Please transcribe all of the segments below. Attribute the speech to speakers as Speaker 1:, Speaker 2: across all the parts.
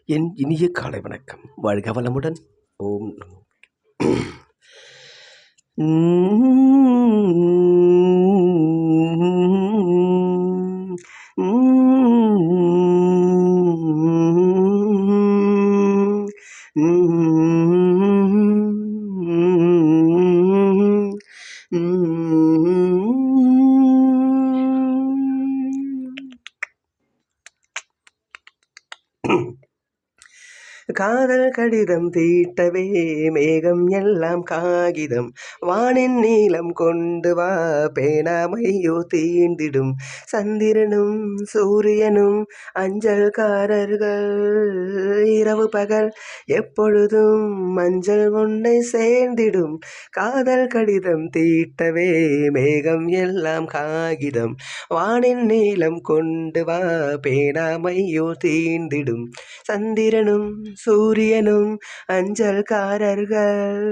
Speaker 1: என் இனிய காலை வணக்கம். வாழ்க வளமுடன். ஓம் நமோ காதல் கடிதம் தீட்டவே மேகம் எல்லாம் காகிதம் வானின் நீளம் கொண்டு வா பேனாமையோ தீண்டிடும் சந்திரனும் சூரியனும் அஞ்சல்காரர்கள் இரவு பகல் எப்பொழுதும் மஞ்சள் உன்னை சேர்ந்திடும் காதல் கடிதம் தீட்டவே மேகம் எல்லாம் காகிதம் வானின் நீளம் கொண்டு வா பேனாமையோ தீண்டிடும் சந்திரனும் சூரியனும் அஞ்சல்காரர்கள்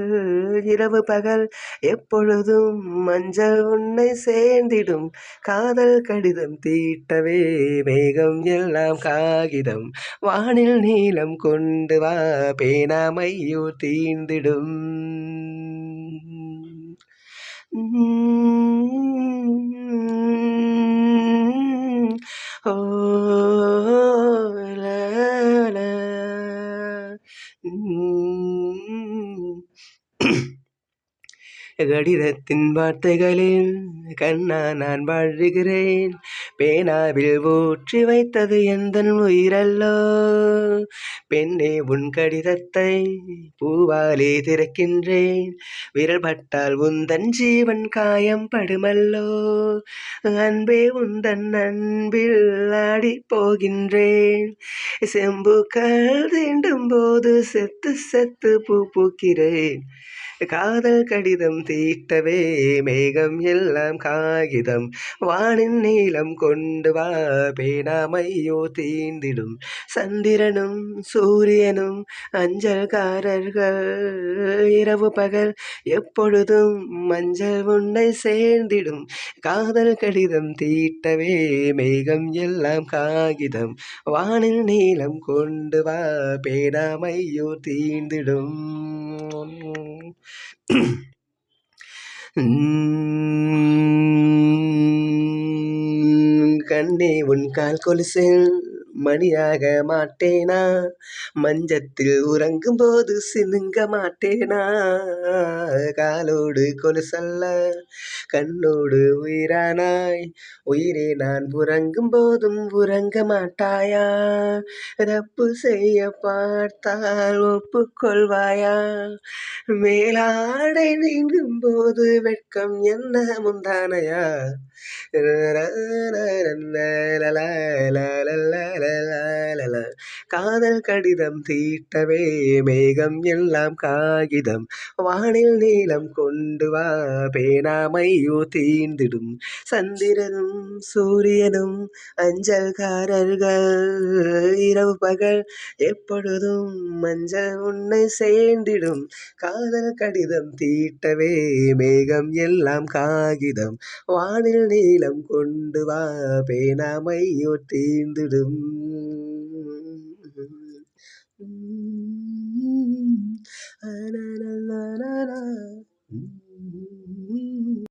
Speaker 1: இரவு பகல் எப்பொழுதும் மஞ்சள் உன்னை சேர்ந்திடும் காதல் கடிதம் தீட்டவே மேகம் எல்லாம் காகிதம் வானில் நீளம் கொண்டு வா பேனாமையோ தீண்டிடும் ஓ கடிதத்தின் வார்த்தைகளில் கண்ணா நான் வாழுகிறேன் பேனாவில் ஊற்றி வைத்தது எந்தன் உயிரல்லோ பெண்ணே உன் கடிதத்தை பூவாலே திறக்கின்றேன் விரல் பட்டால் உந்தன் ஜீவன் காயம் படுமல்லோ அன்பே உந்தன் அன்பில் ஆடி போகின்றேன் செம்புக்கள் தீண்டும் போது செத்து செத்து பூ பூக்கிறேன் காதல் கடிதம் தீட்டவே மேகம் எல்லாம் காகிதம் வானின் நீளம் கொண்டு வா பேனாமையோ தீண்டிடும் சந்திரனும் சூரியனும் அஞ்சல்காரர்கள் இரவு பகல் எப்பொழுதும் மஞ்சள் உன்னை சேர்ந்திடும் காதல் கடிதம் தீட்டவே மேகம் எல்லாம் காகிதம் வானில் நீளம் கொண்டு வா பேனாமையோ தீண்டிடும் கண்ணே உன் கால் கொலுசில் மணியாக மாட்டேனா மஞ்சத்தில் உறங்கும் போது சினுங்க மாட்டேனா காலோடு கொலுசல்ல கண்ணோடு உயிரானாய் உயிரே நான் உறங்கும் போதும் உறங்க மாட்டாயா தப்பு செய்ய பார்த்தால் ஒப்புக்கொள்வாயா மேலாடை நீங்கும் போது வெட்கம் என்ன முந்தானையா காதல் கடிதம் தீட்டவே மேகம் எல்லாம் காகிதம் வானில் நீளம் கொண்டு வா பேனாமையோ தீண்டிடும் சந்திரனும் சூரியனும் அஞ்சல்காரர்கள் இரவு பகல் எப்பொழுதும் மஞ்சள் உன்னை சேர்ந்திடும் காதல் கடிதம் தீட்டவே மேகம் எல்லாம் காகிதம் வானில் நீளம் கொண்டு வா பேனாமையோ தீண்டிடும்